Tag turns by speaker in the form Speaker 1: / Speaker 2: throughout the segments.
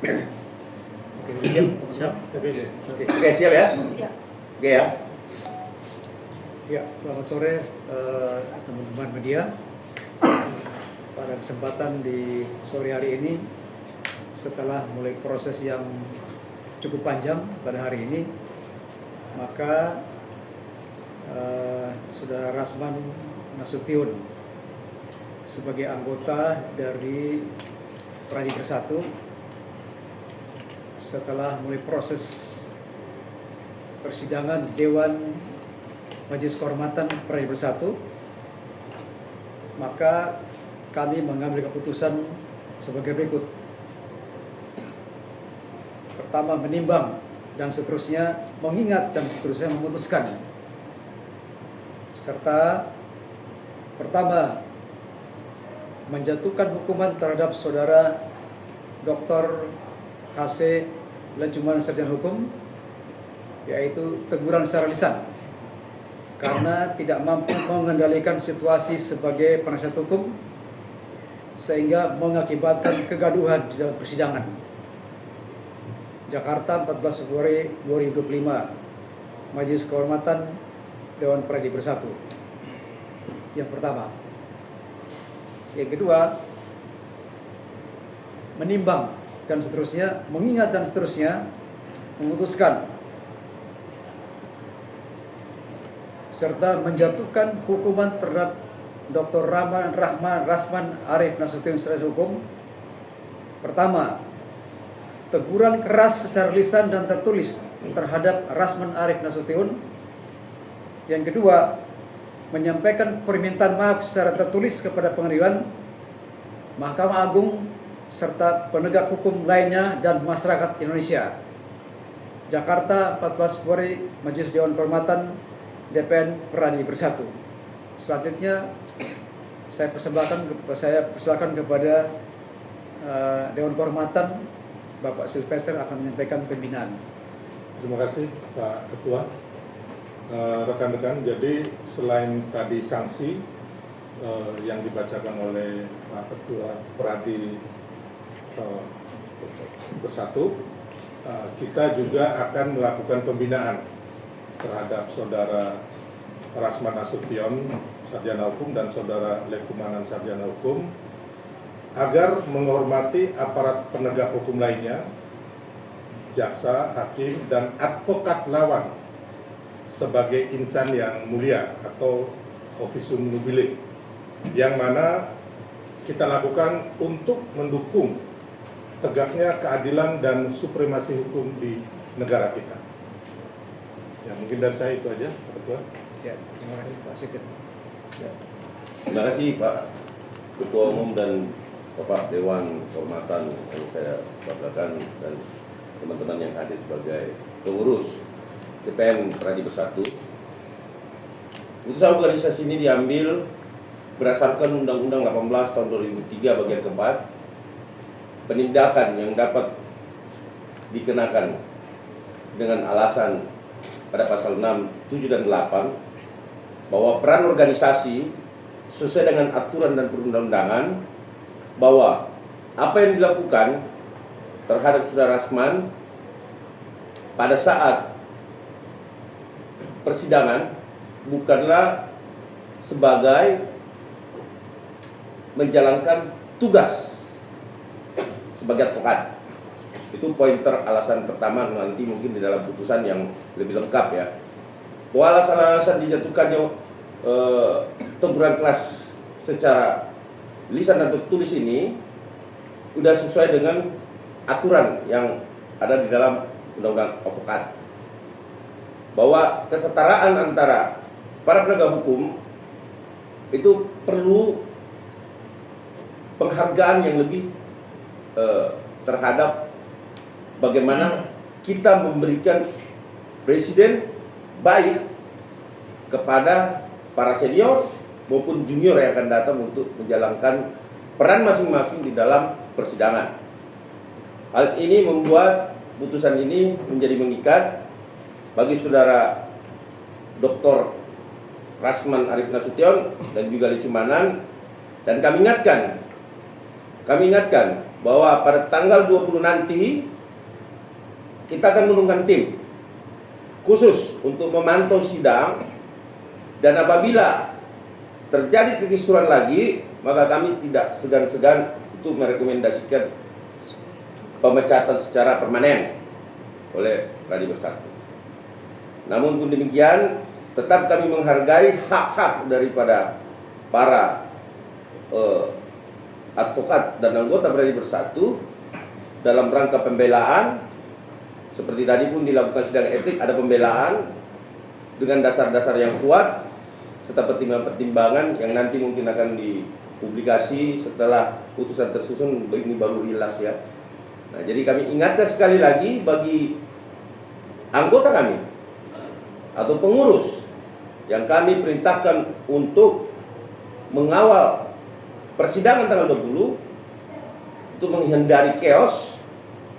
Speaker 1: Oke, siap. Siap.
Speaker 2: Oke, siap ya?
Speaker 3: Ya.
Speaker 2: Oke ya.
Speaker 1: Ya, selamat sore teman-teman media. Pada kesempatan di sore hari ini, setelah mulai proses yang cukup panjang pada hari ini, maka Saudara Rasman Nasution sebagai anggota dari Pradi Bersatu, setelah mulai proses persidangan Dewan Majelis Kehormatan Pradi Bersatu, maka kami mengambil keputusan sebagai berikut. Pertama, menimbang dan seterusnya, mengingat dan seterusnya, memutuskan. Serta pertama, menjatuhkan hukuman terhadap Saudara Dr. H.C. Lecuman Sarjana Hukum, yaitu teguran secara lisan karena tidak mampu mengendalikan situasi sebagai penasihat hukum sehingga mengakibatkan kegaduhan di dalam persidangan. Jakarta, 14 Februari 2025, Majelis Kehormatan Dewan Pradi Bersatu. Yang pertama. Yang kedua, menimbang dan seterusnya, mengingat dan seterusnya, memutuskan serta menjatuhkan hukuman terhadap Dr. Rasman Arif Nasution Sarjana Hukum. Pertama, teguran keras secara lisan dan tertulis terhadap Rasman Arif Nasution. Yang kedua, menyampaikan permintaan maaf secara tertulis kepada pengadilan, Mahkamah Agung, serta penegak hukum lainnya dan masyarakat Indonesia. Jakarta, 14 Februari, Majelis Dewan Kehormatan DPN Pradi Bersatu. Selanjutnya saya persilakan kepada Dewan Kehormatan, Bapak Silvester akan menyampaikan pembinaan.
Speaker 4: Terima kasih Pak Ketua. Rekan-rekan, jadi selain tadi sanksi yang dibacakan oleh Pak Ketua Pradi Bersatu, kita juga akan melakukan pembinaan terhadap Saudara Rasman Nasution Sarjana Hukum dan Saudara Lekumanan Sarjana Hukum agar menghormati aparat penegak hukum lainnya, jaksa, hakim, dan advokat lawan sebagai insan yang mulia atau officium nobile, yang mana kita lakukan untuk mendukung tegaknya keadilan dan supremasi hukum di negara kita. Ya, mungkin dari saya itu aja, Pak Ketua.
Speaker 1: Ya, terima kasih Pak Sikit.
Speaker 2: Ya. Terima kasih Pak Ketua Umum dan Bapak Dewan Kehormatan yang saya banggakan dan teman-teman yang hadir sebagai pengurus DPN Pradi Bersatu. Putusan organisasi ini diambil berdasarkan Undang-Undang 18 tahun 2003 bagian keempat, penindakan yang dapat dikenakan dengan alasan pada pasal 6, 7, dan 8 bahwa peran organisasi sesuai dengan aturan dan perundang-undangan, bahwa apa yang dilakukan terhadap Saudara Rasman pada saat persidangan bukanlah sebagai menjalankan tugas sebagai advokat. Itu pointer alasan pertama, nanti mungkin di dalam putusan yang lebih lengkap ya. Bahwa alasan-alasan dijatuhkannya teguran keras secara lisan dan tertulis ini sudah sesuai dengan aturan yang ada di dalam Undang-Undang Advokat. Bahwa kesetaraan antara para penegak hukum itu perlu penghargaan yang lebih terhadap bagaimana kita memberikan presiden baik kepada para senior maupun junior yang akan datang untuk menjalankan peran masing-masing di dalam persidangan. Hal ini membuat putusan ini menjadi mengikat bagi Saudara Dr. Rasman Arif Nasution dan juga Lecumanan, dan kami ingatkan bahwa pada tanggal 20 nanti kita akan menurunkan tim khusus untuk memantau sidang, dan apabila terjadi kekisruhan lagi, maka kami tidak segan-segan untuk merekomendasikan pemecatan secara permanen oleh Radio Bersatu. Namun pun demikian, tetap kami menghargai hak-hak daripada para advokat dan anggota Radio Bersatu dalam rangka pembelaan. Seperti tadi pun dilakukan sidang etik, ada pembelaan dengan dasar-dasar yang kuat serta pertimbangan-pertimbangan yang nanti mungkin akan dipublikasi setelah putusan tersusun. Ini baru jelas ya. Nah, jadi kami ingatkan sekali lagi bagi anggota kami atau pengurus yang kami perintahkan untuk mengawal persidangan tanggal 20 untuk menghindari chaos,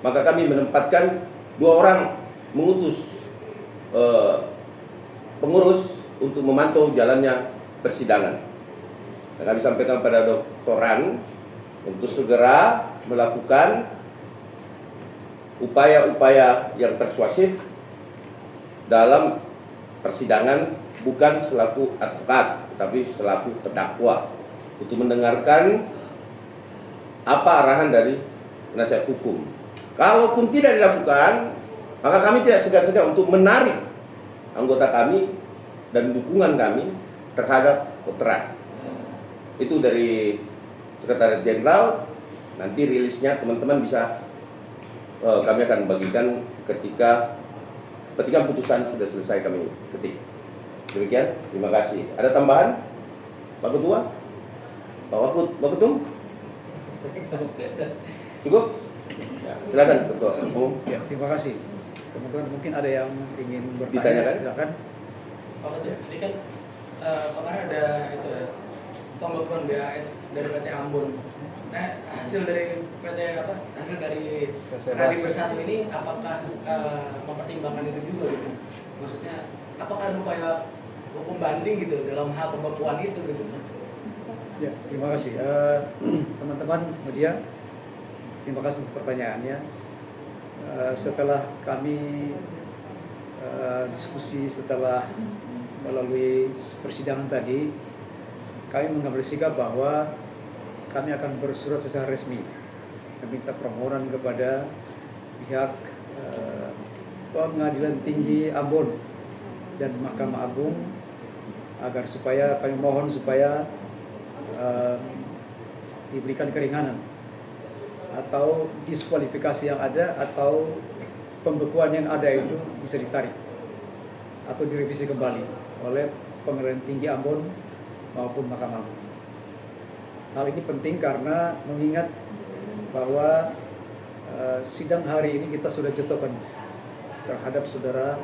Speaker 2: maka kami menempatkan 2 orang mengutus pengurus untuk memantau jalannya persidangan. Dan kami sampaikan pada Dr. Ran untuk segera melakukan upaya-upaya yang persuasif dalam persidangan, bukan selaku advokat tetapi selaku terdakwa, untuk mendengarkan apa arahan dari penasihat hukum. Kalaupun tidak dilakukan, maka kami tidak segan-segan untuk menarik anggota kami dan dukungan kami terhadap Dr. Ran. Itu dari Sekretariat Jenderal. Nanti rilisnya teman-teman bisa kami akan bagikan ketika putusan sudah selesai kami ketik. Demikian, terima kasih. Ada tambahan, Pak Ketua, Pak Ketum? Cukup? Ya, silakan Ketua Umum.
Speaker 1: Ya, terima kasih. Teman-teman mungkin ada yang ingin bertanya,
Speaker 2: Ditanyakan?
Speaker 1: silakan.
Speaker 3: Pak Ketua, ini kan kemarin ada itu ya, tanggapan BAS dari PT Ambon. Nah, hasil dari Radio Bersatu ini apakah mempertimbangkan itu juga gitu? Maksudnya apakah ada upaya hukum banding gitu dalam hal pembekuan itu gitu?
Speaker 1: Ya, terima kasih. Teman-teman media, terima kasih untuk pertanyaannya. Setelah kami diskusi, setelah melalui persidangan tadi, kami mengambil sikap bahwa kami akan bersurat secara resmi meminta permohonan kepada pihak Pengadilan Tinggi Ambon dan Mahkamah Agung agar kami mohon supaya diberikan keringanan atau diskualifikasi yang ada atau pembekuan yang ada itu bisa ditarik atau direvisi kembali oleh Pengadilan Tinggi Ambon maupun Mahkamah Agung. Hal ini penting karena mengingat bahwa sidang hari ini kita sudah jatuhkan terhadap saudara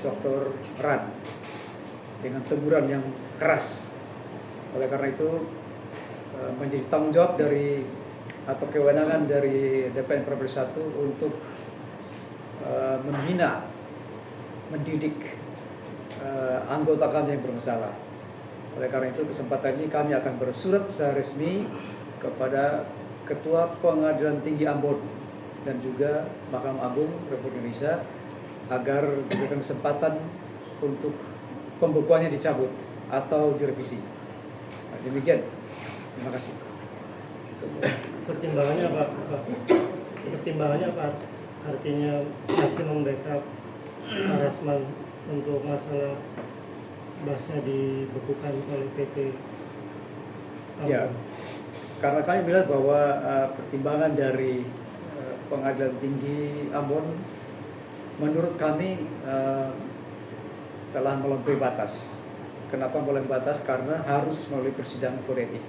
Speaker 1: Dr. Ran dengan teguran yang keras. Oleh karena itu menjadi tanggung jawab dari atau kewenangan dari DPN Provinsi 1 untuk membina, mendidik anggota kami yang bermasalah. Oleh karena itu kesempatan ini kami akan bersurat secara resmi kepada Ketua Pengadilan Tinggi Ambon dan juga Mahkamah Agung Republik Indonesia agar diberikan kesempatan untuk pembekuannya dicabut atau direvisi. Nah, demikian. Terima kasih.
Speaker 5: Pertimbangannya apa? Pertimbangannya apa? Artinya masih membackup Pak Rasman untuk masalah bahasnya dibekukan oleh PT Ambon.
Speaker 1: Ya, karena kami melihat bahwa pertimbangan dari Pengadilan Tinggi Ambon menurut kami telah melampaui batas. Kenapa melampaui batas? Karena harus melalui persidangan kode etik.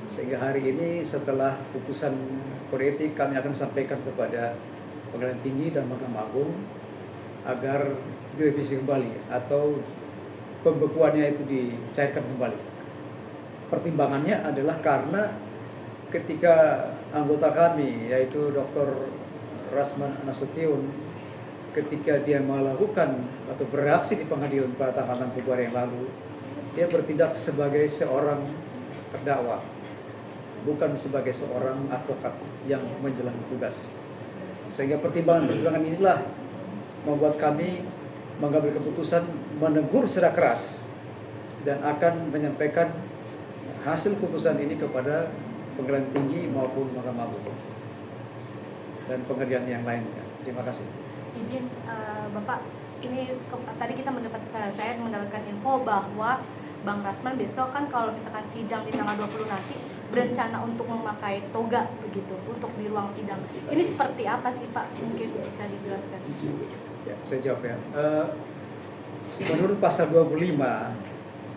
Speaker 1: Sehingga hari ini setelah putusan kode etik kami akan sampaikan kepada Pengadilan Tinggi dan Mahkamah Agung agar direvisi kembali atau pembekuannya itu dicairkan kembali. Pertimbangannya adalah karena ketika anggota kami yaitu Dr. Rasman Nasution ketika dia melakukan atau bereaksi di pengadilan pada tanggal 6 Februari yang lalu, dia bertindak sebagai seorang terdakwa bukan sebagai seorang advokat yang menjalani tugas. Sehingga pertimbangan inilah membuat kami mengambil keputusan menegur secara keras dan akan menyampaikan hasil putusan ini kepada pengadilan tinggi maupun Mahkamah Agung dan pengadilan yang lainnya. Terima kasih.
Speaker 6: Izin Bapak, ini tadi saya mendapatkan info bahwa Bang Rasman besok kan kalau misalkan sidang di tanggal 20 nanti berencana untuk memakai toga begitu untuk di ruang sidang. Ini seperti apa sih Pak? Mungkin bisa dijelaskan.
Speaker 1: Ya, saya jawab ya. Menurut pasal 25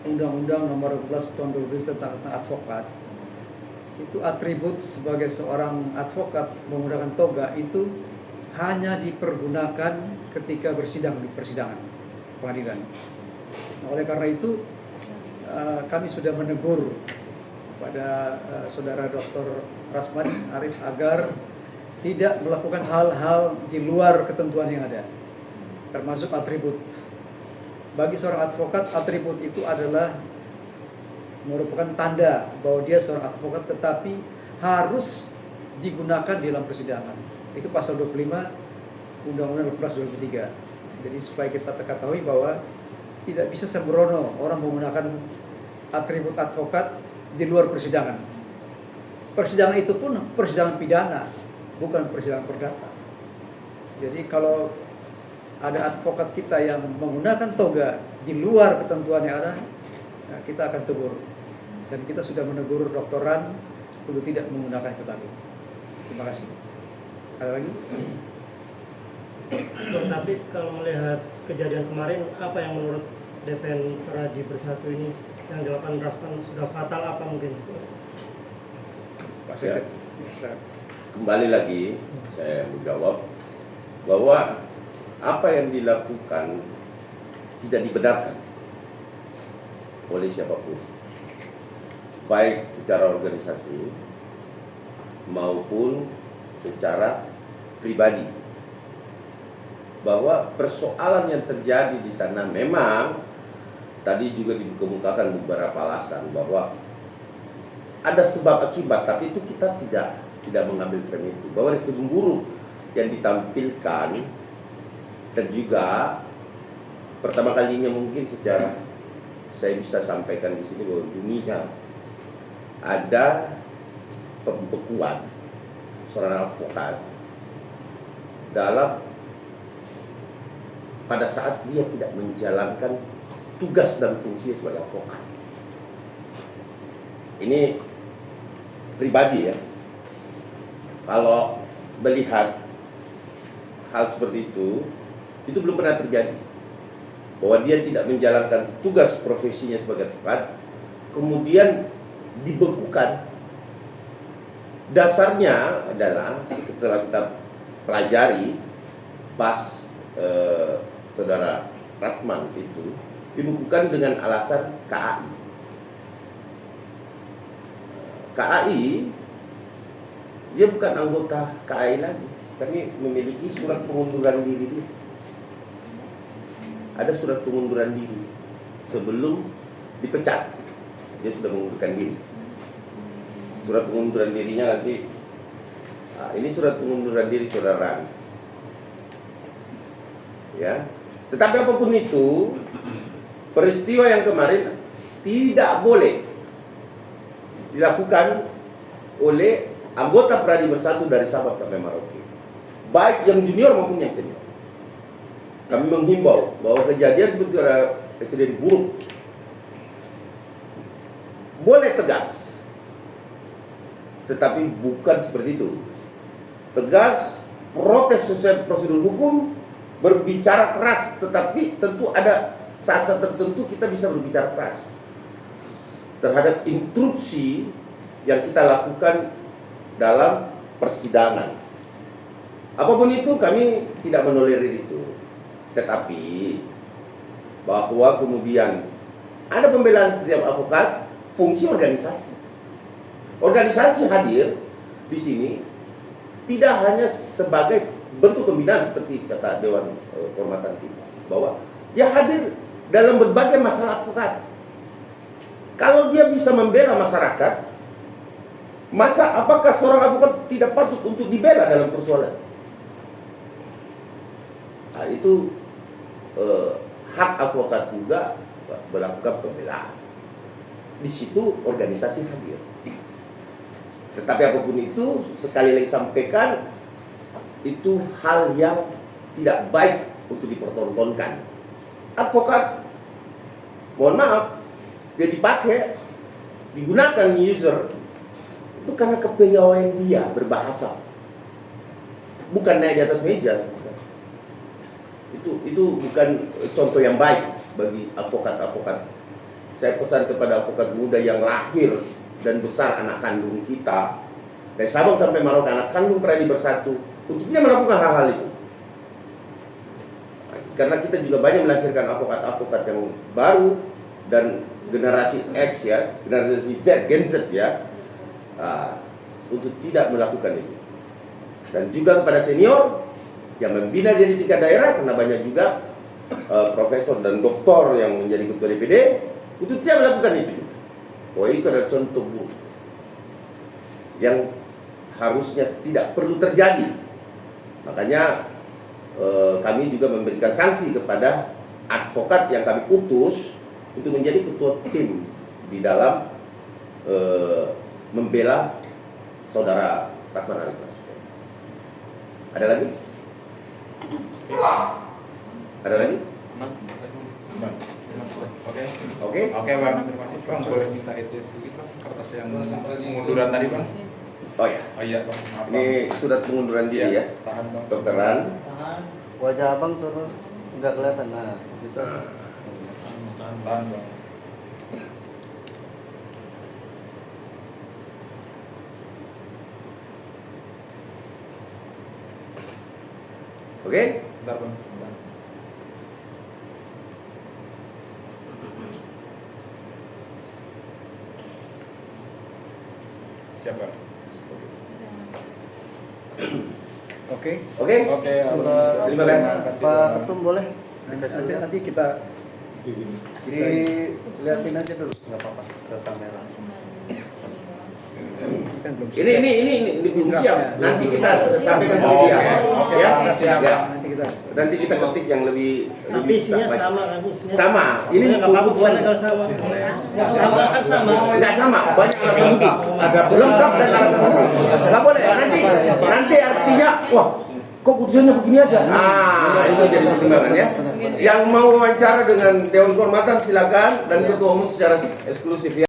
Speaker 1: Undang-Undang Nomor 12 Tahun 2000 tentang advokat, itu atribut sebagai seorang advokat menggunakan toga itu hanya dipergunakan ketika bersidang di persidangan pengadilan. Nah, oleh karena itu kami sudah menegur pada saudara Dr. Rasman Arif agar tidak melakukan hal-hal di luar ketentuan yang ada, termasuk atribut. Bagi seorang advokat, atribut itu adalah merupakan tanda bahwa dia seorang advokat, tetapi harus digunakan di dalam persidangan. Itu pasal 25 Undang-Undang 12 2003. Jadi supaya kita ketahui bahwa tidak bisa sembrono orang menggunakan atribut advokat di luar persidangan. Persidangan itu pun persidangan pidana, bukan persidangan perdata. Jadi kalau ada advokat kita yang menggunakan toga di luar ketentuan yang ada, nah kita akan tegur. Dan kita sudah menegur Dr. Ran untuk tidak menggunakan itu lagi. Terima kasih. Ada lagi?
Speaker 5: Tapi kalau melihat kejadian kemarin, apa yang menurut DPN Pradi Bersatu ini yang dilakukan Rasman sudah fatal apa mungkin?
Speaker 1: Pak
Speaker 2: Ya.
Speaker 1: Sekjen.
Speaker 2: Kembali lagi saya menjawab bahwa apa yang dilakukan tidak dibenarkan oleh siapapun, baik secara organisasi maupun secara pribadi. Bahwa persoalan yang terjadi di sana memang tadi juga dikemukakan beberapa alasan bahwa ada sebab akibat, tapi itu kita tidak mengambil frame itu. Bahwa sistem buruk yang ditampilkan dan juga pertama kalinya mungkin secara saya bisa sampaikan di sini bahwa dunia ada pembekuan seorang advokat dalam pada saat dia tidak menjalankan tugas dan fungsi sebagai advokat. Ini pribadi ya. Kalau melihat hal seperti itu belum pernah terjadi. Bahwa dia tidak menjalankan tugas profesinya sebagai advokat, kemudian dibekukan. Dasarnya adalah setelah kita pelajari saudara Rasman itu dibekukan dengan alasan KAI. KAI dia bukan anggota KAI lagi. Kami memiliki surat pengunduran diri dia. Ada surat pengunduran diri sebelum dipecat. Dia sudah mengundurkan diri. Surat pengunduran dirinya nanti ini surat pengunduran diri saudara. Ya. Tetapi apapun itu, peristiwa yang kemarin tidak boleh dilakukan oleh anggota Pradi Bersatu dari Sabang sampai Merauke, baik yang junior maupun yang senior. Kami menghimbau bahwa kejadian seperti ada presiden buruk boleh tegas, tetapi bukan seperti itu. Tegas, protes sesuai prosedur hukum, berbicara keras, tetapi tentu ada saat-saat tertentu kita bisa berbicara keras terhadap interupsi yang kita lakukan dalam persidangan. Apapun itu kami tidak menolerir itu. Tetapi bahwa kemudian ada pembelaan setiap advokat, fungsi organisasi. Organisasi hadir di sini tidak hanya sebagai bentuk pembinaan seperti kata Dewan Kehormatan kita, bahwa dia hadir dalam berbagai masalah advokat. Kalau dia bisa membela masyarakat, Masa apakah seorang avokat tidak patut untuk dibela dalam persoalan? Nah, itu hak avokat juga melakukan pembelaan. Di situ organisasi hadir. Tetapi apapun itu, sekali lagi sampaikan, itu hal yang tidak baik untuk dipertontonkan. Advokat, mohon maaf, dia dipakai, digunakan user, itu karena kepiawaian dia berbahasa, bukan naik di atas meja. Itu bukan contoh yang baik bagi advokat-advokat. Saya pesan kepada advokat muda yang lahir dan besar anak kandung kita, dari Sabang sampai Merauke anak kandung Pradi Bersatu, untuk tidak melakukan hal-hal itu. Karena kita juga banyak melahirkan advokat-advokat yang baru dan generasi X ya, generasi Z, Gen Z ya, untuk tidak melakukan itu. Dan juga kepada senior yang membina dia di tingkat daerah, karena banyak juga profesor dan doktor yang menjadi ketua DPD, untuk tidak melakukan itu juga. Oh, itu adalah contoh buruk yang harusnya tidak perlu terjadi. Makanya kami juga memberikan sanksi kepada advokat yang kami utus untuk menjadi ketua tim di dalam membela saudara Rasman Arief Nasution. Ada lagi? Ada lagi? Oke.
Speaker 7: Oke bang, terima kasih bang. Boleh minta itu sedikit bang, kertas yang pengunduran tadi bang.
Speaker 2: Oh ya,
Speaker 7: Oh iya bang, maaf bang.
Speaker 2: ini surat pengunduran diri ya,
Speaker 7: Tahan bang.
Speaker 2: dokteran.
Speaker 8: Wajah abang turun nggak kelihatan. Nah, gitu.
Speaker 7: Tahan bang.
Speaker 2: Oke?
Speaker 7: Sebentar bang. Sebentar. Siapa?
Speaker 1: Oke.
Speaker 2: Oke?
Speaker 7: Oke.
Speaker 2: Terima kasih.
Speaker 8: Pak Ketum boleh
Speaker 1: Nanti kita
Speaker 8: dilihatin aja dulu, nggak apa-apa ke kamera.
Speaker 1: kan belum
Speaker 2: Ini belum siap. Nanti kita sampaikan ke
Speaker 7: Oh,
Speaker 2: dia.
Speaker 7: oke.
Speaker 2: Ya,
Speaker 7: Siap.
Speaker 2: ya.
Speaker 1: Nanti kita
Speaker 2: Ketik yang lebih
Speaker 5: Tapi isinya
Speaker 2: baik.
Speaker 5: sama kan? Isinya
Speaker 2: Sama. Ini
Speaker 5: nggak apa-apa
Speaker 2: putusan.
Speaker 5: boleh kalau sama. Nggak sama kan sama.
Speaker 2: Enggak sama, banyak alasan bukti. Ada lengkap dan alasan bukti. Enggak boleh. Nanti artinya, wah, kok putusannya begini aja. Nah, itu jadi pertimbangan ya. Yang mau wawancara dengan Dewan Kehormatan silakan, dan Ketua Umum secara eksklusif ya.